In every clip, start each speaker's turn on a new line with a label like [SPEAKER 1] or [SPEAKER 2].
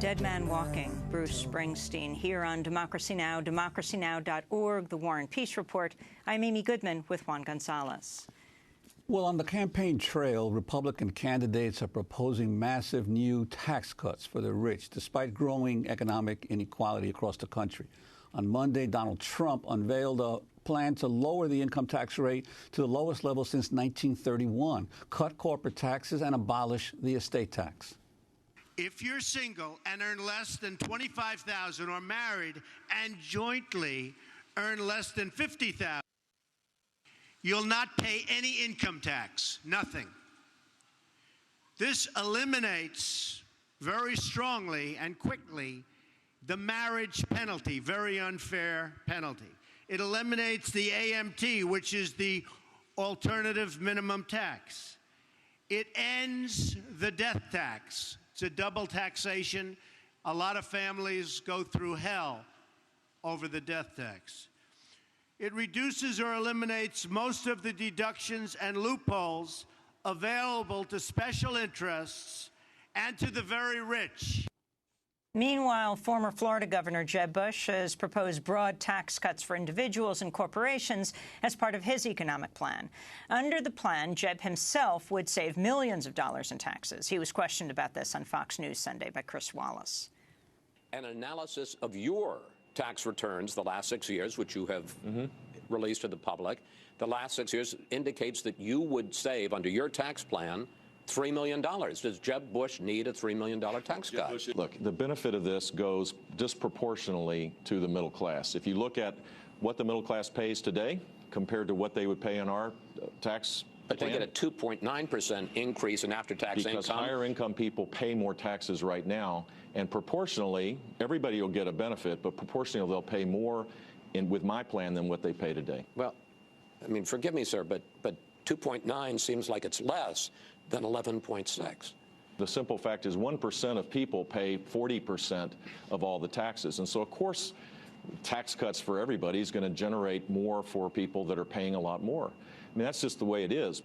[SPEAKER 1] Dead Man Walking, Bruce Springsteen, here on Democracy Now!, democracynow.org, The War and Peace Report. I'm Amy Goodman with Juan Gonzalez.
[SPEAKER 2] Well, on the campaign trail, Republican candidates are proposing massive new tax cuts for the rich, despite growing economic inequality across the country. On Monday, Donald Trump unveiled a plan to lower the income tax rate to the lowest level since 1931, cut corporate taxes, and abolish the estate tax.
[SPEAKER 3] If you're single and earn less than $25,000 or married and jointly earn less than $50,000, you'll not pay any income tax, nothing. This eliminates very strongly and quickly the marriage penalty, very unfair penalty. It eliminates the AMT, which is the alternative minimum tax. It ends the death tax. It's a double taxation. A lot of families go through hell over the death tax. It reduces or eliminates most of the deductions and loopholes available to special interests and to the very rich.
[SPEAKER 1] Meanwhile, former Florida Governor Jeb Bush has proposed broad tax cuts for individuals and corporations as part of his economic plan. Under the plan, Jeb himself would save millions of dollars in taxes. He was questioned about this on Fox News Sunday by Chris Wallace.
[SPEAKER 4] An analysis of your tax returns the last 6 years, which you have released to the public, the last 6 years indicates that you would save under your tax plan $3 million. Does Jeb Bush need a $3 million tax cut?
[SPEAKER 5] Look, the benefit of this goes disproportionately to the middle class. If you look at what the middle class pays today compared to what they would pay on our tax
[SPEAKER 4] but they get a 2.9% increase in after-tax income.
[SPEAKER 5] Because higher income people pay more taxes right now, and proportionally, everybody will get a benefit, but proportionally they'll pay more with my plan than what they pay today.
[SPEAKER 4] Well, I mean, forgive me, sir, but 2.9 seems like it's less than 11.6.
[SPEAKER 5] The simple fact is 1% of people pay 40% of all the taxes. And so, of course, tax cuts for everybody is going to generate more for people that are paying a lot more. I mean, that's just the way it is.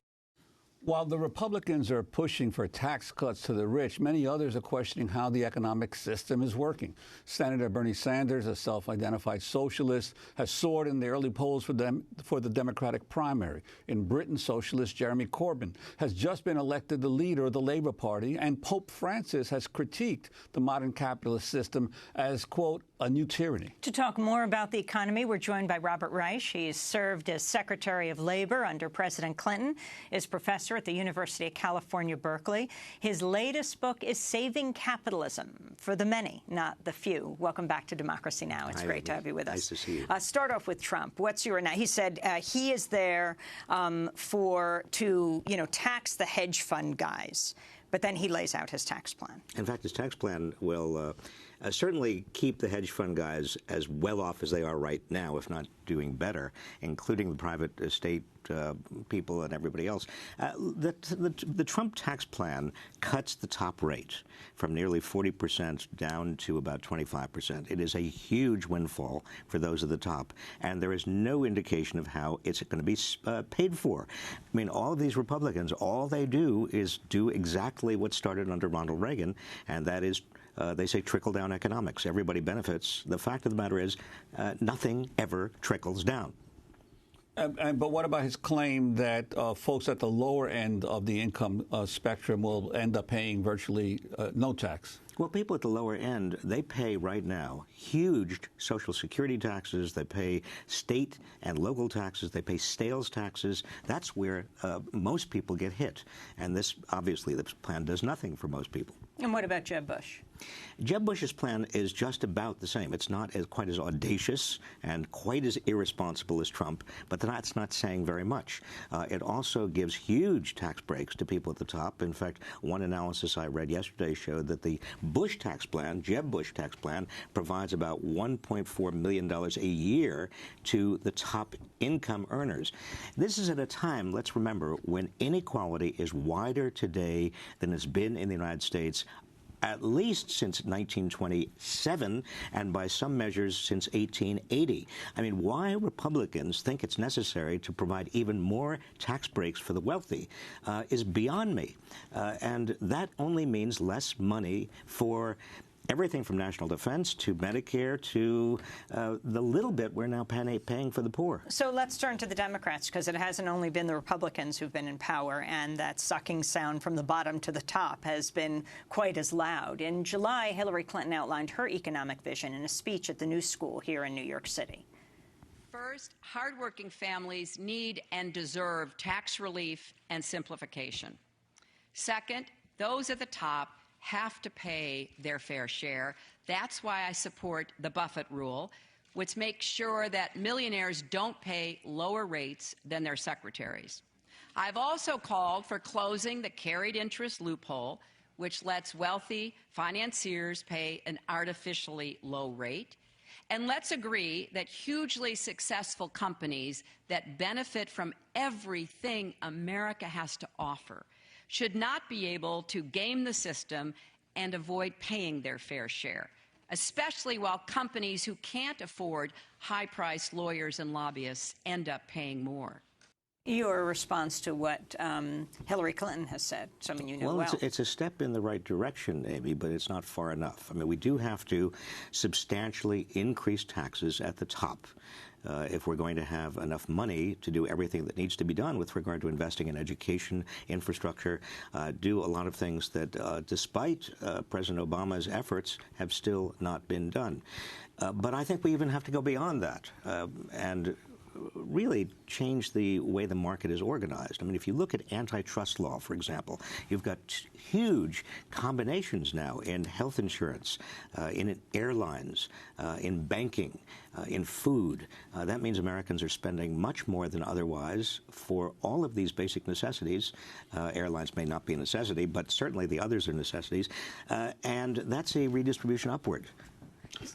[SPEAKER 2] While the Republicans are pushing for tax cuts to the rich, many others are questioning how the economic system is working. Senator Bernie Sanders, a self-identified socialist, has soared in the early polls for the Democratic primary. In Britain, socialist Jeremy Corbyn has just been elected the leader of the Labour Party, and Pope Francis has critiqued the modern capitalist system as, quote, a new tyranny.
[SPEAKER 1] To talk more about the economy, we're joined by Robert Reich. He's served as Secretary of Labor under President Clinton, is professor at the University of California, Berkeley. His latest book is Saving Capitalism for the Many, Not the Few. Welcome back to Democracy Now! It's great to have you with us.
[SPEAKER 6] Nice to see you.
[SPEAKER 1] Start off with Trump. What's your he said he is there to tax the hedge fund guys, but then he lays out his tax plan.
[SPEAKER 6] In fact, his tax plan will certainly keep the hedge fund guys as well off as they are right now, if not doing better, including the private estate people and everybody else. The Trump tax plan cuts the top rate from nearly 40% down to about 25%. It is a huge windfall for those at the top, and there is no indication of how it's going to be paid for. I mean, all of these Republicans, all they do is do exactly what started under Ronald Reagan, and that is they say trickle-down economics. Everybody benefits. The fact of the matter is nothing ever trickles down.
[SPEAKER 2] But what about his claim that folks at the lower end of the income spectrum will end up paying virtually no tax?
[SPEAKER 6] Well, people at the lower end, they pay right now huge Social Security taxes. They pay state and local taxes. They pay sales taxes. That's where most people get hit. And this, obviously, this plan does nothing for most people.
[SPEAKER 1] And what about Jeb Bush?
[SPEAKER 6] Jeb Bush's plan is just about the same. It's not quite as audacious and quite as irresponsible as Trump, but that's not saying very much. It also gives huge tax breaks to people at the top. In fact, one analysis I read yesterday showed that the Bush tax plan, Jeb Bush tax plan, provides about $1.4 million a year to the top income earners. This is at a time, let's remember, when inequality is wider today than it's been in the United States at least since 1927, and by some measures since 1880. I mean, why Republicans think it's necessary to provide even more tax breaks for the wealthy is beyond me. And that only means less money for everything from national defense to Medicare to the little bit we're now paying for the poor.
[SPEAKER 1] So let's turn to the Democrats, because it hasn't only been the Republicans who've been in power, and that sucking sound from the bottom to the top has been quite as loud. In July, Hillary Clinton outlined her economic vision in a speech at the New School here in New York City.
[SPEAKER 7] First, hardworking families need and deserve tax relief and simplification. Second, those at the top have to pay their fair share. That's why I support the Buffett rule, which makes sure that millionaires don't pay lower rates than their secretaries. I've also called for closing the carried interest loophole, which lets wealthy financiers pay an artificially low rate. And let's agree that hugely successful companies that benefit from everything America has to offer should not be able to game the system and avoid paying their fair share, especially while companies who can't afford high-priced lawyers and lobbyists end up paying more.
[SPEAKER 1] Your response to what Hillary Clinton has said, someone you know well.
[SPEAKER 6] It's a step in the right direction, Amy, but it's not far enough. I mean, we do have to substantially increase taxes at the top if we're going to have enough money to do everything that needs to be done with regard to investing in education, infrastructure, do a lot of things that, despite President Obama's efforts, have still not been done. But I think we even have to go beyond that and really change the way the market is organized. I mean, if you look at antitrust law, for example, you've got huge combinations now in health insurance, in airlines, in banking, in food. That means Americans are spending much more than otherwise for all of these basic necessities. Airlines may not be a necessity, but certainly the others are necessities. And that's a redistribution upward.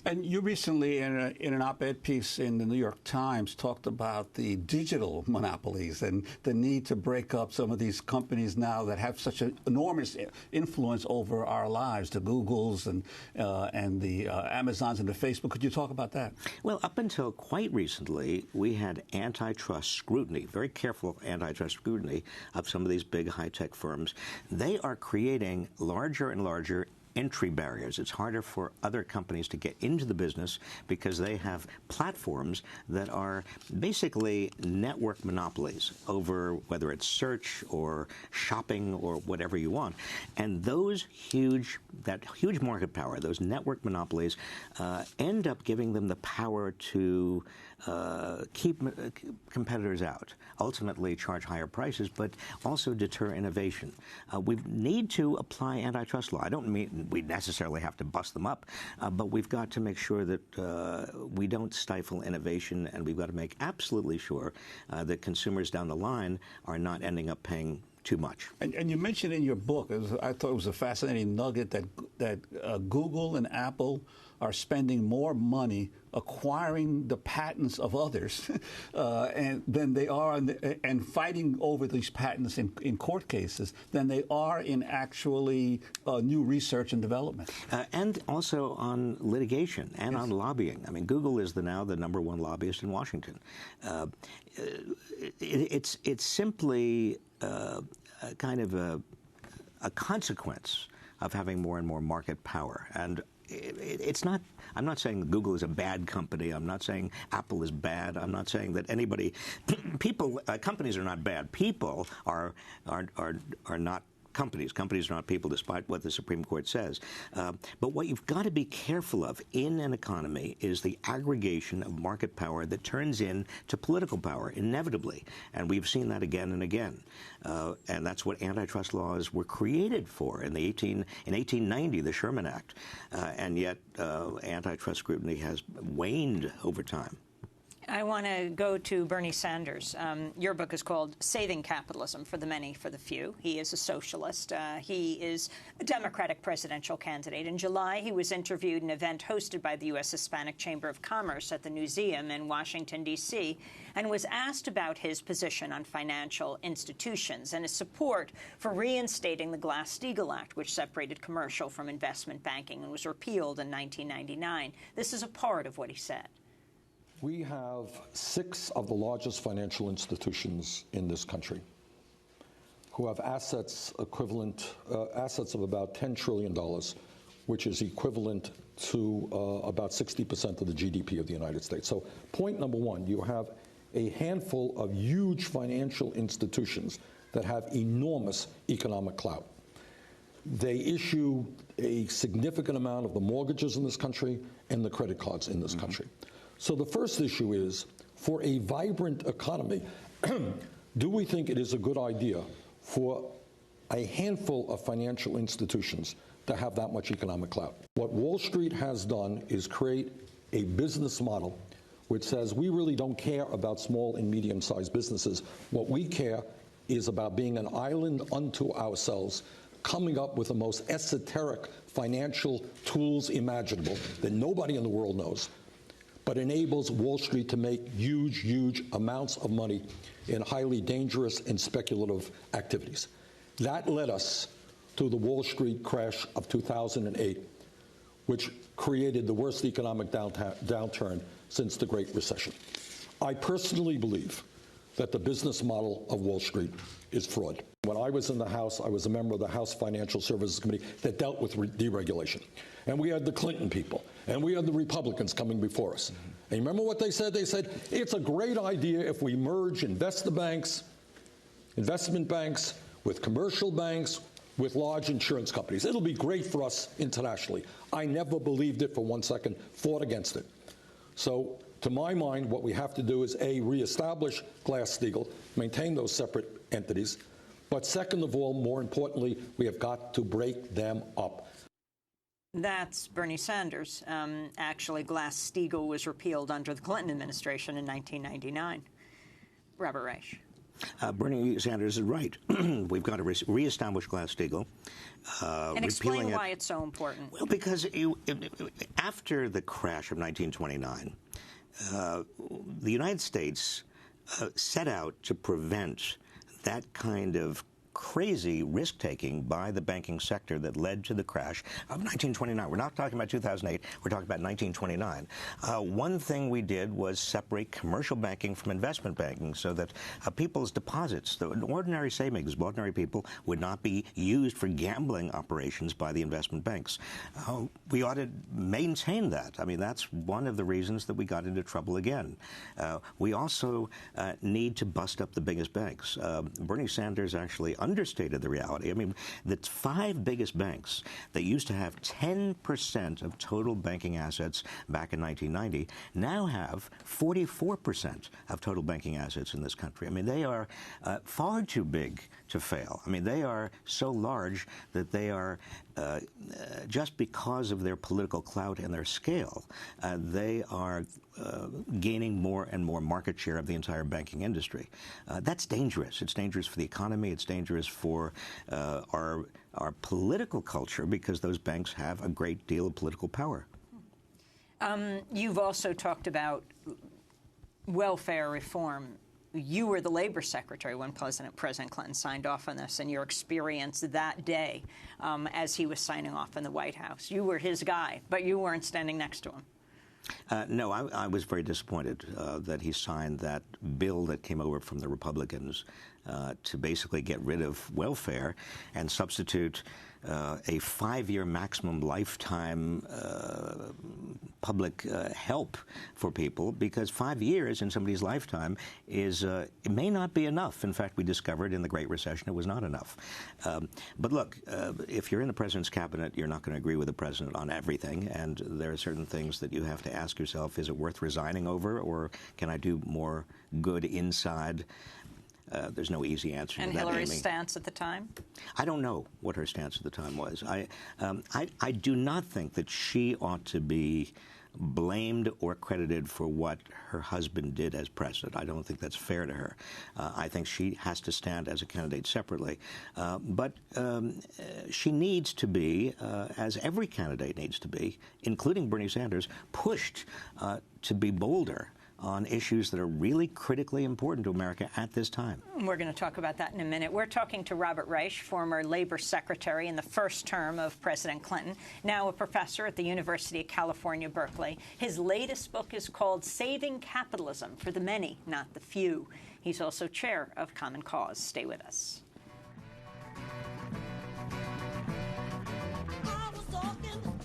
[SPEAKER 2] And you recently, in an op-ed piece in the New York Times, talked about the digital monopolies and the need to break up some of these companies now that have such an enormous influence over our lives, the Googles and the Amazons and the Facebook. Could you talk about that?
[SPEAKER 6] Well, up until quite recently, we had antitrust scrutiny, very careful antitrust scrutiny of some of these big high-tech firms. They are creating larger and larger entry barriers. It's harder for other companies to get into the business because they have platforms that are basically network monopolies over whether it's search or shopping or whatever you want. And that huge market power, those network monopolies, end up giving them the power to keep competitors out, ultimately charge higher prices, but also deter innovation. We need to apply antitrust law. I don't mean we necessarily have to bust them up, but we've got to make sure that we don't stifle innovation, and we've got to make absolutely sure that consumers down the line are not ending up paying too much.
[SPEAKER 2] And you mentioned in your book, I thought it was a fascinating nugget, that Google and Apple are spending more money acquiring the patents of others than they are and fighting over these patents in court cases than they are in actually new research and development.
[SPEAKER 6] And also on litigation and on lobbying. I mean, Google is now the #1 lobbyist in Washington. It's simply kind of a consequence of having more and more market power. And it's not, I'm not saying Google is a bad company. I'm not saying Apple is bad. I'm not saying that companies are not bad. People are not companies. Companies are not people, despite what the Supreme Court says. But what you've got to be careful of in an economy is the aggregation of market power that turns into political power, inevitably. And we've seen that again and again. And that's what antitrust laws were created for in 1890, the Sherman Act. And yet antitrust scrutiny has waned over time.
[SPEAKER 1] I want to go to Bernie Sanders. Your book is called Saving Capitalism: For the Many, for the Few. He is a socialist. He is a Democratic presidential candidate. In July, he was interviewed in an event hosted by the U.S. Hispanic Chamber of Commerce at the Museum in Washington, D.C., and was asked about his position on financial institutions and his support for reinstating the Glass-Steagall Act, which separated commercial from investment banking and was repealed in 1999. This is a part of what he said.
[SPEAKER 8] We have 6 of the largest financial institutions in this country who have assets of about $10 trillion which is equivalent to about 60% of the GDP of the United States. So point number one, you have a handful of huge financial institutions that have enormous economic clout. They issue a significant amount of the mortgages in this country and the credit cards in this country. So the first issue is, for a vibrant economy, do we think it is a good idea for a handful of financial institutions to have that much economic clout? What Wall Street has done is create a business model which says we really don't care about small and medium-sized businesses. What we care is about being an island unto ourselves, coming up with the most esoteric financial tools imaginable that nobody in the world knows, but enables Wall Street to make huge, huge amounts of money in highly dangerous and speculative activities. That led us to the Wall Street crash of 2008, which created the worst economic downturn since the Great Recession. I personally believe that the business model of Wall Street is fraud. When I was in the House, I was a member of the House Financial Services Committee that dealt with deregulation. And we had the Clinton people, and we had the Republicans coming before us. And you remember what they said? They said, it's a great idea if we merge investment banks with commercial banks, with large insurance companies. It'll be great for us internationally. I never believed it for 1 second, fought against it. So, to my mind, what we have to do is, A, reestablish Glass-Steagall, maintain those separate entities, but second of all, more importantly, we have got to break them up.
[SPEAKER 1] That's Bernie Sanders. Actually, Glass-Steagall was repealed under the Clinton administration in 1999. Robert Reich.
[SPEAKER 6] Bernie Sanders is right. We've got to reestablish Glass-Steagall.
[SPEAKER 1] And explain why it's so important.
[SPEAKER 6] Well, because after the crash of 1929, the United States set out to prevent that kind of crazy risk-taking by the banking sector that led to the crash of 1929. We're not talking about 2008. We're talking about 1929. One thing we did was separate commercial banking from investment banking so that people's deposits, the ordinary savings of ordinary people, would not be used for gambling operations by the investment banks. We ought to maintain that. I mean, that's one of the reasons that we got into trouble again. We also need to bust up the biggest banks. Bernie Sanders actually understated the reality. I mean, the 5 biggest banks that used to have 10% of total banking assets back in 1990 now have 44% of total banking assets in this country. I mean, they are far too big to fail. I mean, they are so large that they are, just because of their political clout and their scale, they are gaining more and more market share of the entire banking industry. That's dangerous. It's dangerous for the economy. It's dangerous for our political culture, because those banks have a great deal of political power.
[SPEAKER 1] You've also talked about welfare reform. You were the labor secretary when President Clinton signed off on this, and your experience that day as he was signing off in the White House. You were his guy, but you weren't standing next to him.
[SPEAKER 6] No, I was very disappointed that he signed that bill that came over from the Republicans to basically get rid of welfare and substitute a 5-year maximum lifetime public help for people, because 5 years in somebody's lifetime is it may not be enough. In fact, we discovered in the Great Recession it was not enough. But look, if you're in the president's cabinet, you're not going to agree with the president on everything, and there are certain things that you have to ask yourself: is it worth resigning over, or can I do more good inside? There's no easy answer to that.
[SPEAKER 1] And Hillary's stance at the time?
[SPEAKER 6] I don't know what her stance at the time was. I do not think that she ought to be blamed or credited for what her husband did as president. I don't think that's fair to her. I think she has to stand as a candidate separately. But she needs to be, as every candidate needs to be, including Bernie Sanders, pushed to be bolder on issues that are really critically important to America at this time.
[SPEAKER 1] We're going to talk about that in a minute. We're talking to Robert Reich, former labor secretary in the first term of President Clinton, now a professor at the University of California, Berkeley. His latest book is called Saving Capitalism for the Many, Not the Few. He's also chair of Common Cause. Stay with us.
[SPEAKER 9] I was talking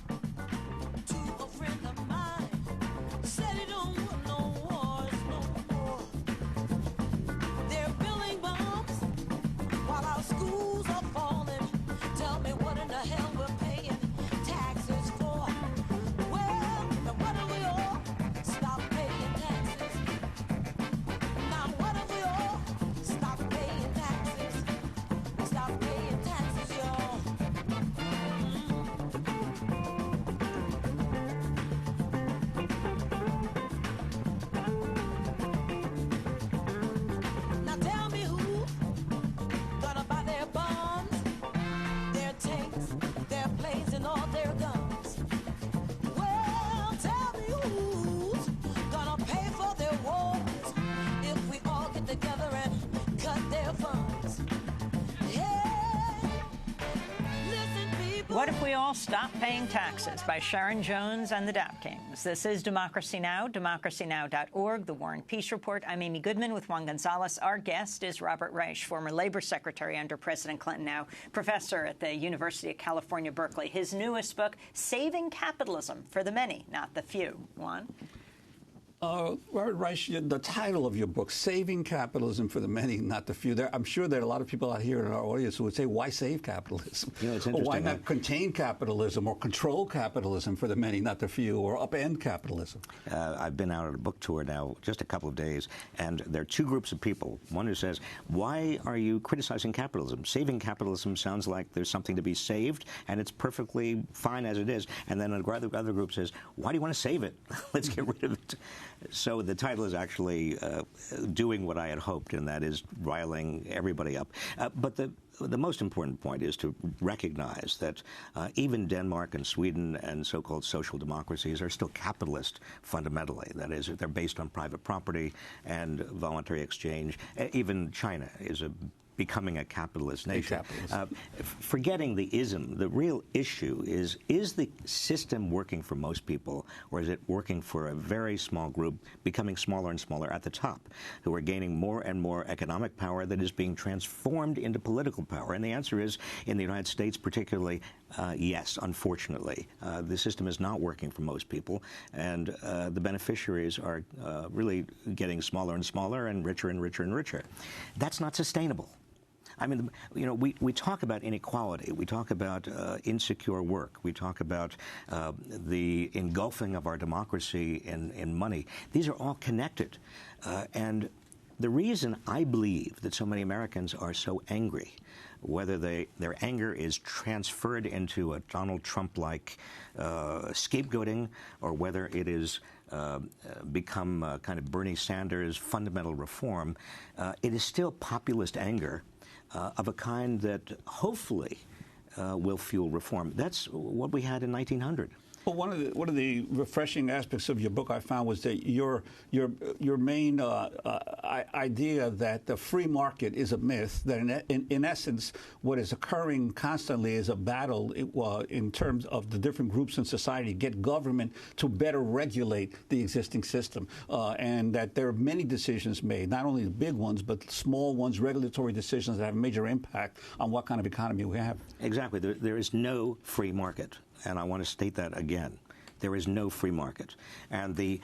[SPEAKER 1] What if we all stop paying taxes? By Sharon Jones and the Dap Kings. This is Democracy Now!, democracynow.org, The War and Peace Report. I'm Amy Goodman with Juan Gonzalez. Our guest is Robert Reich, former labor secretary under President Clinton, now professor at the University of California, Berkeley. His newest book, Saving Capitalism for the Many, Not the Few. Juan?
[SPEAKER 2] Robert Reich, the title of your book, Saving Capitalism for the Many, Not the Few. I'm sure there are a lot of people out here in our audience who would say, why save capitalism?
[SPEAKER 6] You know, it's
[SPEAKER 2] or
[SPEAKER 6] interesting.
[SPEAKER 2] why not contain capitalism or control capitalism for the many, not the few, or upend capitalism?
[SPEAKER 6] I've been out on a book tour now just a couple of days, and there are two groups of people. One who says, why are you criticizing capitalism? Saving capitalism sounds like there's something to be saved, and it's perfectly fine as it is. And then another group says, why do you want to save it? Let's get rid of it. So the title is actually doing what I had hoped, and that is riling everybody up. But the most important point is to recognize that even Denmark and Sweden and so-called social democracies are still capitalist fundamentally. That is, they're based on private property and voluntary exchange. Even China is becoming a capitalist nation. Forgetting the ism, the real issue is the system working for most people, or is it working for a very small group, becoming smaller and smaller at the top, who are gaining more and more economic power that is being transformed into political power? And the answer is, in the United States particularly, yes, unfortunately. The system is not working for most people, and the beneficiaries are really getting smaller and smaller and richer and richer and richer. That's not sustainable. I mean, you know, we talk about inequality. We talk about insecure work. We talk about the engulfing of our democracy in money. These are all connected. And the reason I believe that so many Americans are so angry, whether their anger is transferred into a Donald Trump-like scapegoating, or whether it is become kind of Bernie Sanders fundamental reform, it is still populist anger of a kind that hopefully will fuel reform. That's what we had in 1900.
[SPEAKER 2] Well, one of the refreshing aspects of your book I found was that your main idea that the free market is a myth, that in essence what is occurring constantly is a battle in terms of the different groups in society get government to better regulate the existing system, and that there are many decisions made, not only the big ones but small ones, regulatory decisions that have a major impact on what kind of economy we have.
[SPEAKER 6] Exactly. There is no free market. And I want to state that again. There is no free market. And the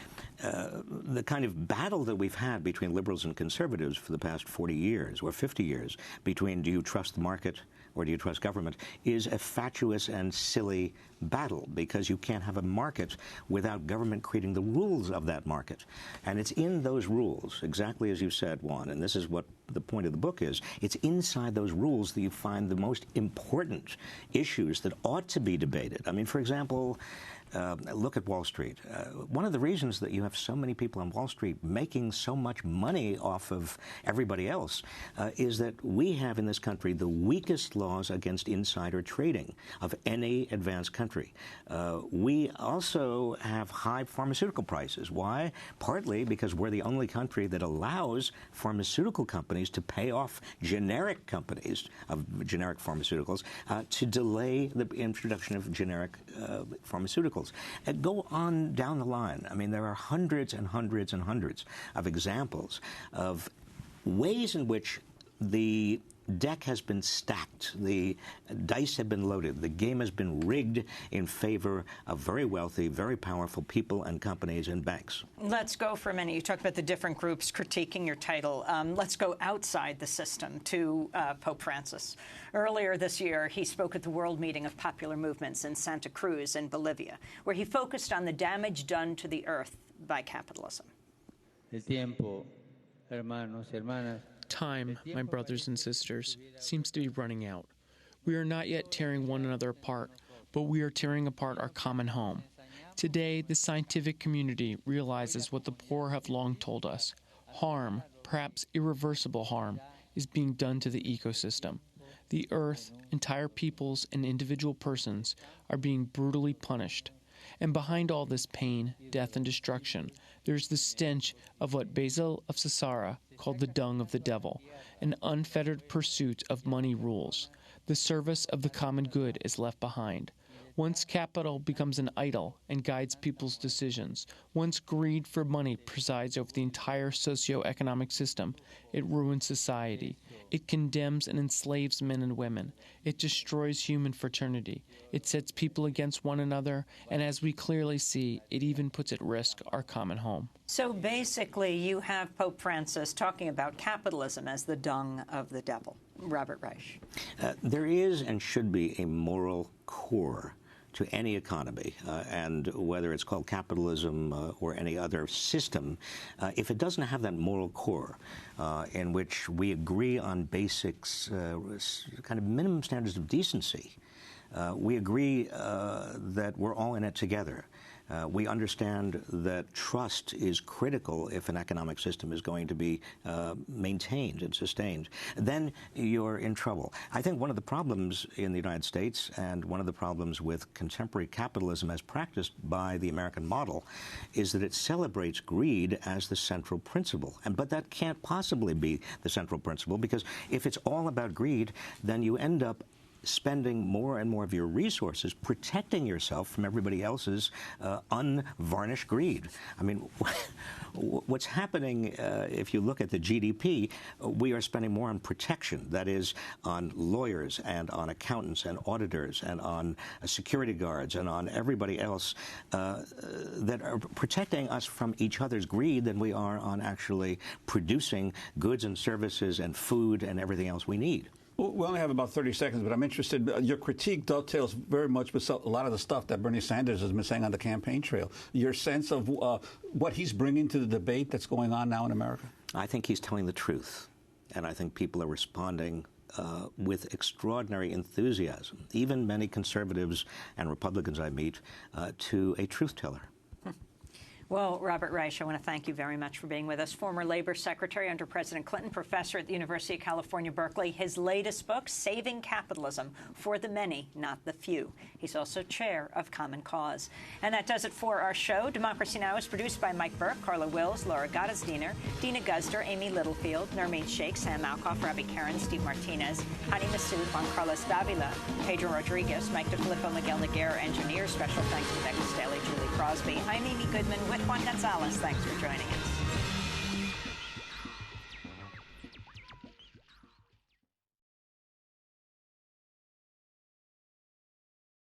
[SPEAKER 6] kind of battle that we've had between liberals and conservatives for the past 40 years or 50 years between do you trust the market or do you trust government is a fatuous and silly battle, because you can't have a market without government creating the rules of that market. And it's in those rules, exactly as you said, Juan, and this is what the point of the book is, it's inside those rules that you find the most important issues that ought to be debated. I mean, for example, look at Wall Street. One of the reasons that you have so many people on Wall Street making so much money off of everybody else is that we have in this country the weakest laws against insider trading of any advanced country. We also have high pharmaceutical prices. Why? Partly because we're the only country that allows pharmaceutical companies to pay off generic companies of generic pharmaceuticals to delay the introduction of generic pharmaceuticals. Go on down the line. I mean, there are hundreds and hundreds and hundreds of examples of ways in which the deck has been stacked, the dice have been loaded, the game has been rigged in favor of very wealthy, very powerful people and companies and banks.
[SPEAKER 1] Let's go for a minute. You talked about the different groups critiquing your title. Let's go outside the system to Pope Francis. Earlier this year, he spoke at the World Meeting of Popular Movements in Santa Cruz in Bolivia, where he focused on the damage done to the earth by capitalism.
[SPEAKER 9] El tiempo, hermanos y hermanas.
[SPEAKER 10] Time, my brothers and sisters, seems to be running out. We are not yet tearing one another apart, but we are tearing apart our common home. Today, the scientific community realizes what the poor have long told us. Harm, perhaps irreversible harm, is being done to the ecosystem. The earth, entire peoples, and individual persons are being brutally punished. And behind all this pain, death, and destruction, there's the stench of what Basil of Caesarea called the dung of the devil, an unfettered pursuit of money rules. The service of the common good is left behind. Once capital becomes an idol and guides people's decisions, once greed for money presides over the entire socio-economic system, it ruins society. It condemns and enslaves men and women. It destroys human fraternity. It sets people against one another, and as we clearly see, it even puts at risk our common home.
[SPEAKER 1] So basically, you have Pope Francis talking about capitalism as the dung of the devil. Robert Reich.
[SPEAKER 6] There is and should be a moral core to any economy, and whether it's called capitalism or any other system, if it doesn't have that moral core in which we agree on basics, kind of minimum standards of decency, we agree that we're all in it together. We understand that trust is critical if an economic system is going to be maintained and sustained. Then you're in trouble. I think one of the problems in the United States and one of the problems with contemporary capitalism as practiced by the American model is that it celebrates greed as the central principle. But that can't possibly be the central principle, because if it's all about greed, then you end up spending more and more of your resources protecting yourself from everybody else's unvarnished greed. I mean, what's happening, if you look at the GDP, we are spending more on protection, that is, on lawyers and on accountants and auditors and on security guards and on everybody else that are protecting us from each other's greed than we are on actually producing goods and services and food and everything else we need.
[SPEAKER 2] We only have about 30 seconds, but I'm interested. Your critique dovetails very much with a lot of the stuff that Bernie Sanders has been saying on the campaign trail. Your sense of what he's bringing to the debate that's going on now in America?
[SPEAKER 6] I think he's telling the truth, and I think people are responding with extraordinary enthusiasm, even many conservatives and Republicans I meet, to a truth teller.
[SPEAKER 1] Well, Robert Reich, I want to thank you very much for being with us. Former Labor Secretary under President Clinton, professor at the University of California, Berkeley. His latest book, Saving Capitalism, For the Many, Not the Few. He's also chair of Common Cause. And that does it for our show. Democracy Now! Is produced by Mike Burke, Carla Wills, Laura Gottesdiener, Dina Guzder, Amy Littlefield, Nermeen Sheikh, Sam Malkoff, Robbie Karen, Steve Martinez, Hani Massoud, Juan Carlos Davila, Pedro Rodriguez, Mike DeFilippo, Miguel Noguera, engineer. Special thanks to Becca Staley, Julie Crosby. I'm Amy Goodman with Juan Gonzalez. Thanks for joining us.